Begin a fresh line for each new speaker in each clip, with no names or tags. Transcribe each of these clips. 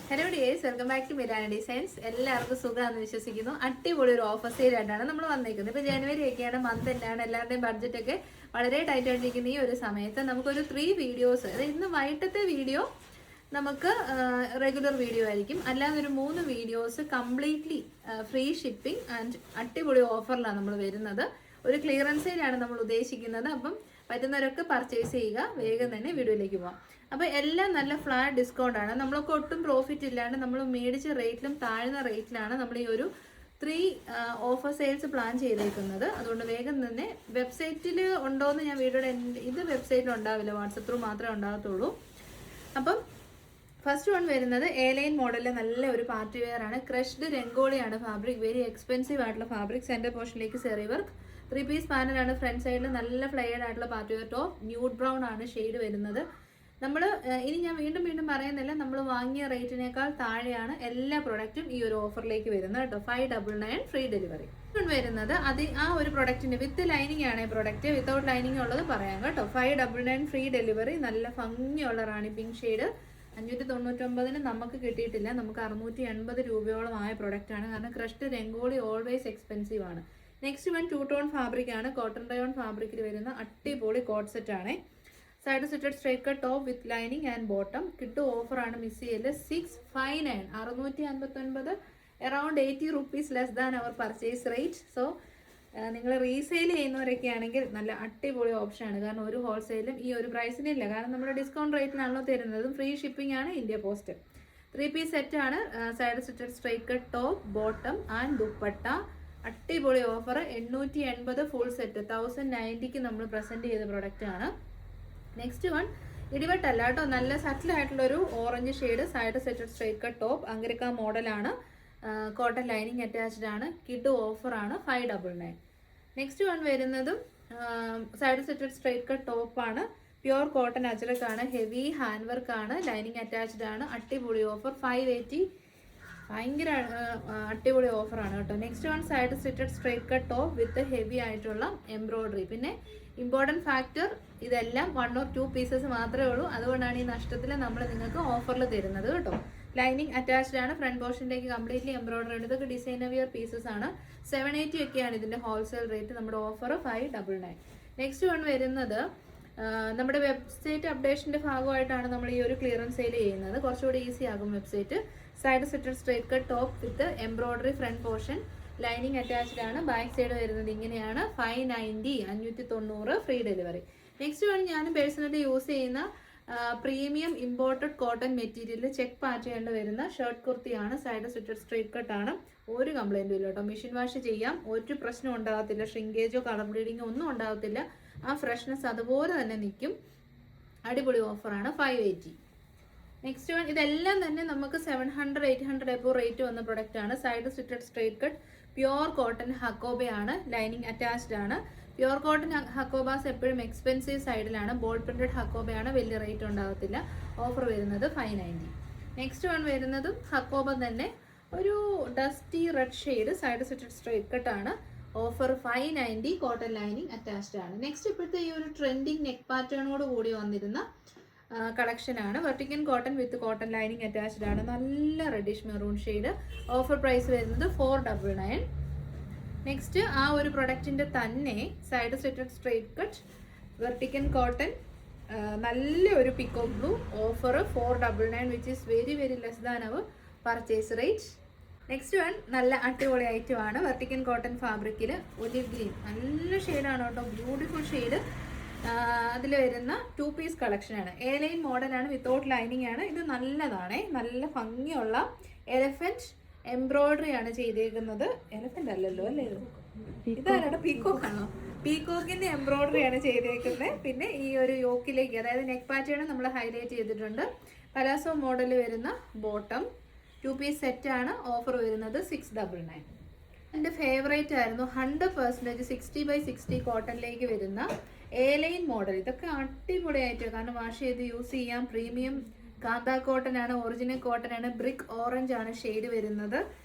Hello dears, welcome back to Mirana designs. എല്ലാവർക്കും സുഖമാണെന്ന് വിശ്വസിക്കുന്നു. അടിപൊളി ഒരു ഓഫർ സെയിലായിട്ടാണ് നമ്മൾ വന്നേക്കുന്നത്. ഇപ്പോൾ ജനുവരി ഒക്കെയാണ്, മന്ത് തന്നെയാണ്, എല്ലാവരുടെയും ബഡ്ജറ്റൊക്കെ വളരെ ടൈറ്റ് ആയിട്ടിരിക്കുന്ന ഈ ഒരു സമയത്ത് നമുക്കൊരു 3 വീഡിയോസ്, അതായത് ഇന്ന് വൈകിട്ടത്തെ വീഡിയോ നമുക്ക് റെഗുലർ വീഡിയോ ആയിരിക്കും. അല്ലാതെ ഒരു 3 videos completely free shipping and അടിപൊളി ഓഫറിലാണ് നമ്മൾ വരുന്നത്. ഒരു ക്ലിയറൻസ് സെയിലാണ് നമ്മൾ ഉദ്ദേശിക്കുന്നത്. അപ്പം പറ്റുന്നവരൊക്കെ പർച്ചേസ് ചെയ്യുക. വേഗം തന്നെ വീഡിയോയിലേക്ക് പോകാം. അപ്പോൾ എല്ലാം നല്ല ഫ്ലാറ്റ് ഡിസ്കൗണ്ട് ആണ്. നമ്മളൊക്കെ ഒട്ടും പ്രോഫിറ്റ് ഇല്ലാണ്ട് നമ്മൾ മേടിച്ച റേറ്റിലും താഴ്ന്ന റേറ്റിലാണ് നമ്മൾ ഈ ഒരു 3 ഓഫർ സെയിൽസ് പ്ലാൻ ചെയ്തേക്കുന്നത്. അതുകൊണ്ട് വേഗം തന്നെ വെബ്സൈറ്റിൽ ഉണ്ടോയെന്ന് ഞാൻ വീഡിയോയുടെ ഇത് വെബ്സൈറ്റിൽ ഉണ്ടാവില്ല, വാട്സപ്പ് ത്രൂ മാത്രമേ ഉണ്ടാകത്തുള്ളൂ. അപ്പം ഫസ്റ്റ് വൺ വരുന്നത് എ-ലൈൻ മോഡലിലെ നല്ല ഒരു പാർട്ടി വെയർ ആണ്. ക്രഷ്ഡ് രംഗോളിയാണ് ഫാബ്രിക്. വെരി എക്സ്പെൻസീവ് ആയിട്ടുള്ള ഫാബ്രിക്. സെൻറ്റർ പോർഷനിലേക്ക് സെറി വർക്ക്. 3 പീസ് പാനലാണ്. ഫ്രണ്ട് സൈഡിൽ നല്ല ഫ്ലെയർഡ് ആയിട്ടുള്ള party wear top. Nude brown ആണ് ഷെയ്ഡ് വരുന്നത്. നമ്മൾ ഇനി ഞാൻ വീണ്ടും പറയുന്നില്ല, നമ്മൾ വാങ്ങിയ റേറ്റിനേക്കാൾ താഴെയാണ് എല്ലാ പ്രൊഡക്റ്റും ഈ ഒരു ഓഫറിലേക്ക് വരുന്നത് കേട്ടോ. 599 ഫ്രീ ഡെലിവറി വരുന്നത്. ആ ഒരു പ്രൊഡക്റ്റിന് വിത്ത് ലൈനിങ് ആണ് പ്രൊഡക്റ്റ്. വിത്തൗട്ട് ലൈനിങ് ഉള്ളത് പറയാം കേട്ടോ. 599 ഫ്രീ ഡെലിവറി. നല്ല ഭംഗിയുള്ള റാണി പിങ്ക് ഷെയ്ഡ്. 599 നമുക്ക് കിട്ടിയിട്ടില്ല. നമുക്ക് 680 രൂപയോളം ആയ പ്രൊഡക്റ്റ് ആണ്. കാരണം ക്രഷ്ഡ് രംഗോളി ഓൾവേസ് എക്സ്പെൻസീവ് ആണ്. നെക്സ്റ്റ് വൺ 2 ടോൺ ഫാബ്രിക് ആണ്. കോട്ടൺ റയോൺ ഫാബ്രിക്കിൽ വരുന്ന അടിപൊളി കോട്ട് സെറ്റ് ആണ്. Side stitched straight cut top with lining and bottom. കിട്ടു ഓഫർ ആണ്, മിസ് ചെയ്യല്. 659 659 around 80 rupees less than our purchase rate. So നിങ്ങൾ റീസെയിൽ ചെയ്യുന്നവരൊക്കെ ആണെങ്കിൽ നല്ല അടിപൊളി ഓപ്ഷൻ ആണ്. കാരണം ഒരു ഹോൾസെയിലും ഈ ഒരു പ്രൈസിനില്ല. കാരണം നമ്മൾ ഡിസ്കൗണ്ട് റേറ്റിനാണല്ലോ തരുന്നത്. ഫ്രീ ഷിപ്പിംഗ് ആണ്, ഇന്ത്യ പോസ്റ്റ്. 3 പീസ് സെറ്റ് ആണ്. Side stitched straight cut top, bottom and dupatta. അടിപൊളി ഓഫർ. 880 ഫുൾ സെറ്റ് 1090ക്ക് നമ്മൾ പ്രസന്റ് ചെയ്ത പ്രൊഡക്റ്റ് ആണ്. നെക്സ്റ്റ് വൺ ഇടിവെട്ടല്ല കേട്ടോ, നല്ല സറ്റിൽ ആയിട്ടുള്ളൊരു orange shade. Side seated straight cut top. അങ്കരിക്ക മോഡലാണ്. കോട്ടൺ ലൈനിങ് അറ്റാച്ച്ഡ് ആണ്. കിഡ് ഓഫർ ആണ്. 599. നെക്സ്റ്റ് വൺ വരുന്നതും side seated straight cut top ആണ്. പ്യുവർ കോട്ടൺ അജ്രക് ആണ്. ഹെവി ഹാൻഡ് വർക്ക് ആണ്. ലൈനിങ് അറ്റാച്ച്ഡ് ആണ്. അടിപൊളി ഓഫർ. 580. ഭയങ്കര അടിപൊളി ഓഫറാണ് കേട്ടോ. Next one side stitched straight cut top വിത്ത് ഹെവി ആയിട്ടുള്ള എംബ്രോയിഡറി. പിന്നെ ഇമ്പോർട്ടൻറ്റ് ഫാക്ടർ, ഇതെല്ലാം 1 or 2 പീസസ് മാത്രമേ ഉള്ളൂ. അതുകൊണ്ടാണ് ഈ നഷ്ടത്തിൽ നമ്മൾ നിങ്ങൾക്ക് ഓഫറിൽ തരുന്നത് കേട്ടോ. ലൈനിങ് അറ്റാച്ച്ഡ് ആണ്. ഫ്രണ്ട് പോർഷനിലേക്ക് കംപ്ലീറ്റ്ലി എംബ്രോയിഡറി. ഇതൊക്കെ ഡിസൈനർ വിയർ പീസസ് ആണ്. 780 ഒക്കെയാണ് ഇതിൻ്റെ ഹോൾസെയിൽ റേറ്റ്. നമ്മുടെ ഓഫർ 599. നെക്സ്റ്റ് വൺ വരുന്നത് നമ്മുടെ വെബ്സൈറ്റ് അപ്ഡേഷൻ്റെ ഭാഗമായിട്ടാണ് നമ്മൾ ഈ ഒരു ക്ലിയറൻസ് സെയിൽ ചെയ്യുന്നത്. കുറച്ചുകൂടി ഈസി ആകും website. Side seated straight cut top with embroidery. Front portion lining attached ആണ്. ബാക്ക് സൈഡ് വരുന്നത് ഇങ്ങനെയാണ്. 590 590 ഫ്രീ ഡെലിവറി. നെക്സ്റ്റ് വൺ ഞാനും പേഴ്സണലി യൂസ് ചെയ്യുന്ന premium imported cotton material check പാറ്റേണിൽ വരുന്ന ഷർട്ട് കുർത്തിയാണ്. സൈഡ് സ്റ്റിച്ചഡ് സ്ട്രൈറ്റ് കട്ട് ആണ്. ഒരു കംപ്ലൈൻറ്റും ഇല്ല കേട്ടോ. മെഷീൻ വാഷ് ചെയ്യാം, ഒരു പ്രശ്നം ഉണ്ടാകത്തില്ല. ഷ്രിങ്കേജോ കളർ ബ്ലീഡിങ്ങോ ഒന്നും ഉണ്ടാകത്തില്ല. ആ ഫ്രഷ്നെസ് അതുപോലെ തന്നെ നിൽക്കും. അടിപൊളി ഓഫറാണ്. 580. നെക്സ്റ്റ് വൺ ഇതെല്ലാം തന്നെ നമുക്ക് 700 800 എബോ റേറ്റ് വന്ന പ്രൊഡക്റ്റ് ആണ്. Side stitched straight cut pure cotton ഹക്കോബയാണ്. ലൈനിങ് അറ്റാച്ച്ഡ് ആണ്. പ്യുവർ കോട്ടൺ ഹക്കോബാസ് എപ്പോഴും എക്സ്പെൻസീവ് സൈഡിലാണ്. ബോൾ പ്രിന്റഡ് ഹക്കോബയാണ്. വലിയ റേറ്റ് ഉണ്ടാകത്തില്ല. ഓഫർ വരുന്നത് 590. നെക്സ്റ്റ് വൺ വരുന്നതും ഹക്കോബ തന്നെ, ഒരു dusty red shade. Side stitched straight cut ആണ്. ഓഫർ 590. കോട്ടൺ ലൈനിങ് അറ്റാച്ച്ഡ് ആണ്. നെക്സ്റ്റ് ഇപ്പോഴത്തെ ഈ ഒരു ട്രെൻഡിങ് നെക്ക് പാറ്റേണോട് കൂടി വന്നിരുന്ന കളക്ഷൻ ആണ്. Vertical cotton with cotton lining attached ആണ്. നല്ല reddish maroon shade. Offer price വരുന്നത് 499. നെക്സ്റ്റ് ആ ഒരു പ്രൊഡക്റ്റിൻ്റെ തന്നെ side stitched straight cut vertical cotton, നല്ല ഒരു peacock blue. Offer 499 which is very very less than our purchase rate. Next one നല്ല അടിപൊളി ഐറ്റം ആണ്. വെർട്ടിക്കൻ കോട്ടൺ ഫാബ്രിക്കിൽ ഒലിവ് ഗ്രീൻ. നല്ല ഷെയ്ഡാണ് കേട്ടോ. Beautiful shade. അതിൽ വരുന്ന 2 പീസ് കളക്ഷനാണ്. എ-ലൈൻ മോഡലാണ്. വിത്തൗട്ട് ലൈനിങ് ആണ്. ഇത് നല്ലതാണ്. നല്ല ഭംഗിയുള്ള എലഫന്റ് എംബ്രോയിഡറി ആണ് ചെയ്തേക്കുന്നത്. എലഫന്റ് അല്ലല്ലോ അല്ലേ, ഇതാരോ പീക്കോക്ക് ആണോ? പീക്കോക്കിന്റെ എംബ്രോയിഡറി ആണ് ചെയ്തേക്കുന്നത്. പിന്നെ ഈ ഒരു യോക്കിലേക്ക്, അതായത് നെക്ക് പാറ്റേൺ നമ്മൾ ഹൈലൈറ്റ് ചെയ്തിട്ടുണ്ട്. പലാസോ മോഡൽ വരുന്ന ബോട്ടം. 2 പീസ് സെറ്റ് ആണ്. ഓഫർ വരുന്നത് 699. എൻ്റെ ഫേവറേറ്റ് ആയിരുന്നു 100% 60/60 കോട്ടണിലേക്ക് വരുന്ന എ-ലൈൻ മോഡൽ. ഇതൊക്കെ അടിപൊളിയായിട്ട്, കാരണം വാഷ് ചെയ്ത് യൂസ് ചെയ്യാം. പ്രീമിയം കാന്ത കോട്ടൺ ആണ്. ഒറിജിനൽ കോട്ടൺ ആണ്. ബ്രിക്ക് ഓറഞ്ച് ആണ് ഷെയ്ഡ് വരുന്നത്.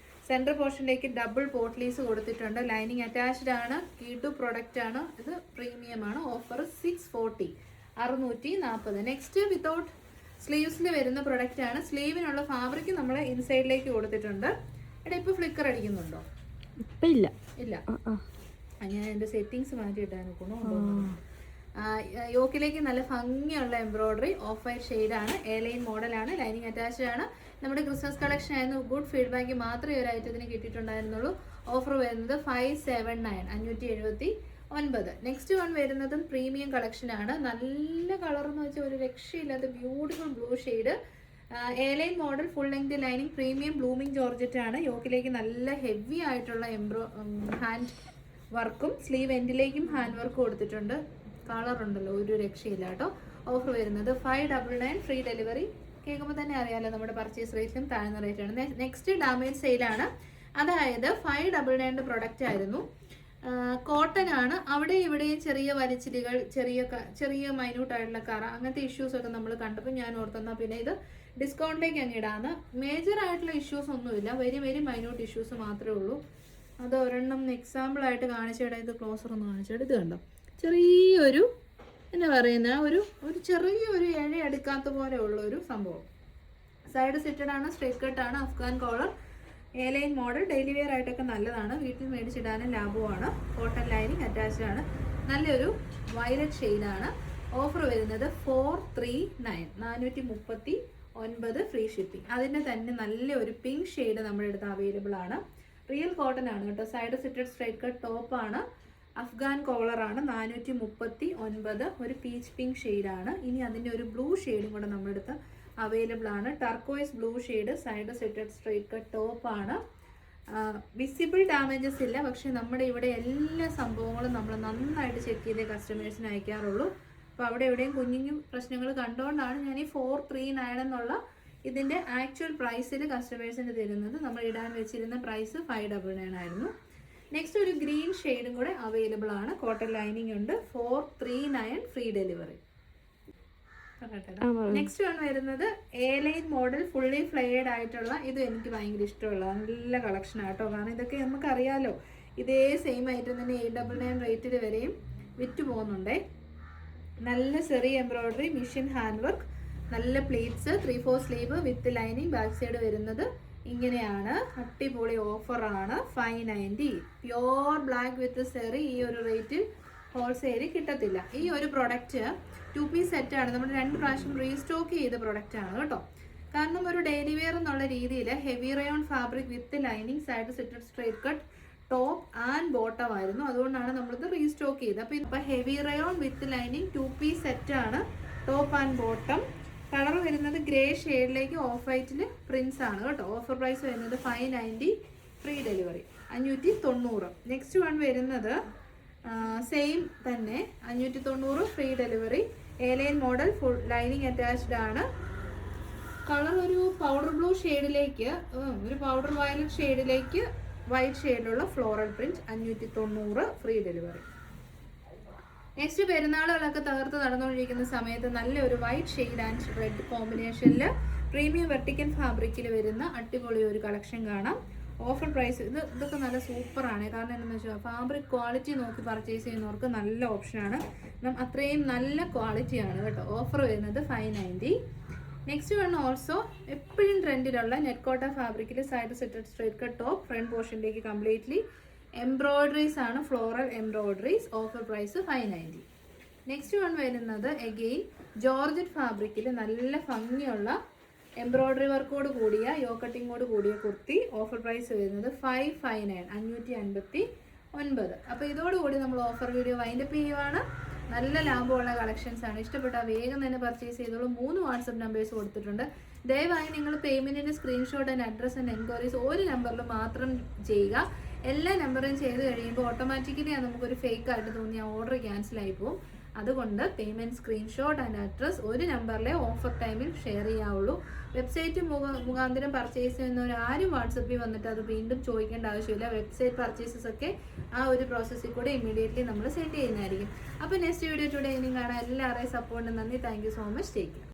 സെൻറ്റർ പോർഷനിലേക്ക് ഡബിൾ പോട്ട്ലീസ് കൊടുത്തിട്ടുണ്ട്. ലൈനിങ് അറ്റാച്ച്ഡ് ആണ്. കീട്ടു പ്രൊഡക്റ്റ് ആണ്. ഇത് പ്രീമിയം ആണ്. ഓഫർ 640 640. നെക്സ്റ്റ് വിത്തൗട്ട് സ്ലീവ്സിൽ വരുന്ന പ്രൊഡക്റ്റ് ആണ്. സ്ലീവിനുള്ള ഫാബ്രിക് നമ്മൾ ഇൻസൈഡിലേക്ക് കൊടുത്തിട്ടുണ്ട്. എടാ ഇപ്പൊ ഫ്ലിക്കർ അടിക്കുന്നുണ്ടോ?
ഇപ്പൊ ഇല്ല.
ഇല്ല. ഞാൻ എൻ്റെ സെറ്റിങ്സ് മാറ്റിയിട്ടാണ് ഗുണമുണ്ടോ. യോക്കിലേക്ക് നല്ല ഭംഗിയുള്ള എംബ്രോയിഡറി, ഓഫ് വൈറ്റ് ഷെയ്ഡാണ്, എയർലൈൻ മോഡലാണ്, ലൈനിങ് അറ്റാച്ച്ഡ് ആണ്. നമ്മുടെ ക്രിസ്മസ് കളക്ഷൻ ആയിരുന്നു. ഗുഡ് ഫീഡ്ബാക്ക് മാത്രമേ ഒരു ഐറ്റത്തിന് കിട്ടിയിട്ടുണ്ടായിരുന്നുള്ളൂ. ഓഫർ വരുന്നത് 579 579. നെക്സ്റ്റ് വൺ വരുന്നതും പ്രീമിയം കളക്ഷനാണ്. നല്ല കളർ എന്ന് വെച്ചാൽ ഒരു രക്ഷയില്ലാത്ത beautiful blue shade, airline model, full length lining, premium blooming georgette ആണ്. യോക്കിലേക്ക് നല്ല ഹെവി ആയിട്ടുള്ള ഹാൻഡ് വർക്കും സ്ലീവ് എൻഡിലേക്കും ഹാൻഡ് വർക്ക് കൊടുത്തിട്ടുണ്ട്. കളർ ഉണ്ടല്ലോ, ഒരു രക്ഷയില്ല കേട്ടോ. ഓഫർ വരുന്നത് 599 ഫ്രീ ഡെലിവറി. കേൾക്കുമ്പോൾ തന്നെ അറിയാമല്ലോ നമ്മുടെ പർച്ചേസ് റേറ്റിലും താഴ്ന്ന റേറ്റാണ്. നെക്സ്റ്റ് ഡാമേജ് സെയിലാണ്. അതായത് 599 പ്രൊഡക്റ്റ് ആയിരുന്നു. കോട്ടൺ ആണ്. അവിടെ ഇവിടെയും ചെറിയ വലിച്ചിലുകൾ, ചെറിയ മൈന്യൂട്ട് ആയിട്ടുള്ള കറ, അങ്ങനത്തെ ഇഷ്യൂസ് ഒക്കെ നമ്മൾ കണ്ടപ്പോൾ ഞാൻ ഓർത്തെന്നാൽ പിന്നെ ഇത് ഡിസ്കൗണ്ടിലേക്ക് അങ്ങ് ഇടാന്ന്. മേജർ ആയിട്ടുള്ള ഇഷ്യൂസ് ഒന്നുമില്ല, വെരി മൈന്യൂട്ട് ഇഷ്യൂസ് മാത്രമേ ഉള്ളൂ. അത് ഒരെണ്ണം എക്സാമ്പിൾ ആയിട്ട് കാണിച്ചിടാം. ഇത് ക്ലോസർ ഒന്ന് കാണിച്ചിട്ട് ഇത് കണ്ടോ, ചെറിയൊരു എന്നാ പറയുന്ന ഒരു ചെറിയൊരു ഇഴ എടുക്കാത്ത പോലെ ഉള്ള ഒരു സംഭവം. സൈഡ് സിറ്റഡ് ആണ്, സ്ട്രേറ്റ് കട്ട് ആണ്, Afghan collar, airline model, daily wear ആയിട്ടൊക്കെ നല്ലതാണ്. വീട്ടിൽ മേടിച്ചിടാനും ലാഭമാണ്. കോട്ടൺ ലൈനിങ് അറ്റാച്ച്ഡ് ആണ്. നല്ലൊരു വയലറ്റ് ഷെയ്ഡാണ്. ഓഫർ വരുന്നത് 439 439 ഫ്രീ ഷിപ്പിംഗ്. അതിൻ്റെ തന്നെ നല്ലൊരു പിങ്ക് ഷെയ്ഡ് നമ്മുടെ അടുത്ത് അവൈലബിൾ ആണ്. റിയൽ കോട്ടൺ ആണ് കേട്ടോ. സൈഡ് സിറ്റഡ് സ്ട്രൈറ്റ് കട്ട് ടോപ്പാണ്, അഫ്ഗാൻ കോളറാണ്. 439. ഒരു പീച്ച് പിങ്ക് ഷെയ്ഡാണ്. ഇനി അതിൻ്റെ ഒരു ബ്ലൂ ഷെയ്ഡും കൂടെ നമ്മുടെ അടുത്ത് അവൈലബിൾ ആണ്. Turquoise blue shade, side സിറ്റഡ് straight cut ടോപ്പാണ്. വിസിബിൾ ഡാമേജസ് ഇല്ല, പക്ഷെ നമ്മുടെ ഇവിടെ എല്ലാ സംഭവങ്ങളും നമ്മൾ നന്നായിട്ട് ചെക്ക് ചെയ്തേ കസ്റ്റമേഴ്സിന് അയക്കാറുള്ളൂ. അപ്പോൾ അവിടെ എവിടെയും കുഞ്ഞു പ്രശ്നങ്ങൾ കണ്ടുകൊണ്ടാണ് ഞാൻ ഈ 439 എന്നുള്ള ഇതിൻ്റെ ആക്ച്വൽ പ്രൈസിൽ കസ്റ്റമേഴ്സിന് തരുന്നത്. നമ്മൾ ഇടാൻ വെച്ചിരുന്ന പ്രൈസ് 599 ആയിരുന്നു. നെക്സ്റ്റ് ഒരു ഗ്രീൻ ഷെയ്ഡും കൂടെ അവൈലബിൾ ആണ്. കോട്ടൺ ലൈനിങ് ഉണ്ട്. 439 ഫ്രീ ഡെലിവറി. നെക്സ്റ്റ് വൺ വരുന്നത് എയർലൈൻ മോഡൽ, ഫുള്ളി ഫ്ലെയർഡ് ആയിട്ടുള്ള, ഇത് എനിക്ക് ഭയങ്കര ഇഷ്ടമുള്ള നല്ല കളക്ഷൻ ആട്ടോ. കാരണം ഇതൊക്കെ നമുക്കറിയാലോ, ഇതേ സെയിം ഐറ്റം തന്നെ 899 റേറ്റിൽ വരെയും വിറ്റ് പോകുന്നുണ്ടേ. നല്ല ചെറിയ എംബ്രോയിഡറി, മിഷൻ ഹാൻഡ് വർക്ക്, നല്ല pleats, 3/4 sleeve with lining. Back side വരുന്നത് ഇങ്ങനെയാണ്. അടിപൊളി ഓഫറാണ്. 590. പ്യോർ ബ്ലാക്ക് വിത്ത് സെറി. ഈ ഒരു റേറ്റിൽ ഹോൾസെയിൽ കിട്ടത്തില്ല. ഈ ഒരു പ്രൊഡക്റ്റ് 2 പീസ് സെറ്റാണ്. നമ്മൾ 2 പ്രാവശ്യം റീസ്റ്റോക്ക് ചെയ്ത പ്രൊഡക്റ്റ് ആണ് കേട്ടോ. കാരണം ഒരു ഡെയിലി വെയർ എന്നുള്ള രീതിയിൽ heavy rayon fabric with lining, side slitted straight cut top and bottom ആയിരുന്നു. അതുകൊണ്ടാണ് നമ്മളിത് റീസ്റ്റോക്ക് ചെയ്തത്. അപ്പോൾ ഇപ്പോൾ heavy rayon with lining 2 piece സെറ്റാണ്. Top and bottom. കളർ വരുന്നത് ഗ്രേ ഷെയ്ഡിലേക്ക് ഓഫ് വൈറ്റിൽ പ്രിൻസ് ആണ് കേട്ടോ. ഓഫർ പ്രൈസ് വരുന്നത് 590 ഫ്രീ ഡെലിവറി, 590. നെക്സ്റ്റ് വൺ വരുന്നത് സെയിം തന്നെ 590 free delivery. Airline model, full lining attached ആണ്. കളർ ഒരു പൗഡർ ബ്ലൂ ഷെയ്ഡിലേക്ക്, ഒരു പൗഡർ വയലറ്റ് ഷെയ്ഡിലേക്ക് വൈറ്റ് ഷെയ്ഡിലുള്ള floral print, 590 free delivery. Next പെരുന്നാളുകളൊക്കെ തകർത്ത് നടന്നുകൊണ്ടിരിക്കുന്ന സമയത്ത് നല്ലൊരു വൈറ്റ് ഷെയ്ഡ് ആൻഡ് റെഡ് കോമ്പിനേഷനിൽ പ്രീമിയം വെർട്ടിക്കൽ ഫാബ്രിക്കിൽ വരുന്ന അടിപൊളി ഒരു കളക്ഷൻ കാണാം. ഓഫർ പ്രൈസ് ഇതൊക്കെ നല്ല സൂപ്പറാണ്. കാരണം എന്താണെന്ന് വെച്ചാൽ ഫാബ്രിക് ക്വാളിറ്റി നോക്കി പർച്ചേസ് ചെയ്യുന്നവർക്ക് നല്ല ഓപ്ഷനാണ്. അത്രയും നല്ല ക്വാളിറ്റിയാണ് കേട്ടോ. ഓഫർ വരുന്നത് 590. നെക്സ്റ്റ് വൺ ഓൾസോ എപ്പോഴും ട്രെൻഡിലുള്ള നെറ്റ് കോട്ട ഫാബ്രിക്കിൽ side slitted straight cut top, front പോർഷനിലേക്ക് കംപ്ലീറ്റ്ലി എംബ്രോയിഡറീസ് ആണ്, floral embroideries. Offer price 590. Next one വരുന്നത് എഗെയിൻ ജോർജറ്റ് ഫാബ്രിക്കിൽ നല്ല ഭംഗിയുള്ള എംബ്രോയിഡറി വർക്കോട് കൂടിയ യോക്കട്ടിങ്ങോട് കൂടിയ കുർത്തി. ഓഫർ പ്രൈസ് വരുന്നത് 559 559. അപ്പോൾ ഇതോടുകൂടി നമ്മൾ ഓഫർ വീഡിയോ വൈൻഡപ്പ് ചെയ്യുവാണ്. നല്ല ലാഭമുള്ള കളക്ഷൻസ് ആണ്. ഇഷ്ടപ്പെട്ടാൽ വേഗം തന്നെ പർച്ചേസ് ചെയ്തോളൂ. 3 വാട്സപ്പ് നമ്പേഴ്സ് കൊടുത്തിട്ടുണ്ട്. ദയവായി നിങ്ങൾ പേയ്മെൻറ്റിൻ്റെ screenshot and address and enquiries ഒരു നമ്പറിൽ മാത്രം ചെയ്യുക. എല്ലാ നമ്പറും ചെയ്ത് കഴിയുമ്പോൾ ഓട്ടോമാറ്റിക്കലി നമുക്കൊരു ഫേക്ക് ആയിട്ട് തോന്നി ആ ഓർഡർ ക്യാൻസൽ ആയി പോകും. അതുകൊണ്ട് പേയ്മെൻറ്റ് സ്ക്രീൻഷോട്ട് ആൻഡ് അഡ്രസ് ഒരു നമ്പറിലെ ഓഫർ ടൈമിൽ ഷെയർ ചെയ്യാവുള്ളൂ. വെബ്സൈറ്റ് മുഖാന്തരം പർച്ചേസ് ചെയ്യുന്നവർ ആരും വാട്സപ്പിൽ വന്നിട്ട് അത് വീണ്ടും ചോദിക്കേണ്ട ആവശ്യമില്ല. വെബ്സൈറ്റ് പർച്ചേസസ് ഒക്കെ ആ ഒരു പ്രോസസ്സിൽ കൂടെ ഇമ്മീഡിയറ്റ്ലി നമ്മൾ സെൻഡ് ചെയ്യുന്നതായിരിക്കും. അപ്പോൾ നെക്സ്റ്റ് വീഡിയോ ടുഡേ ഇനി കാണാൻ എല്ലാവരുടെയും സപ്പോർട്ടിന് നന്ദി. Thank you so much. Take care.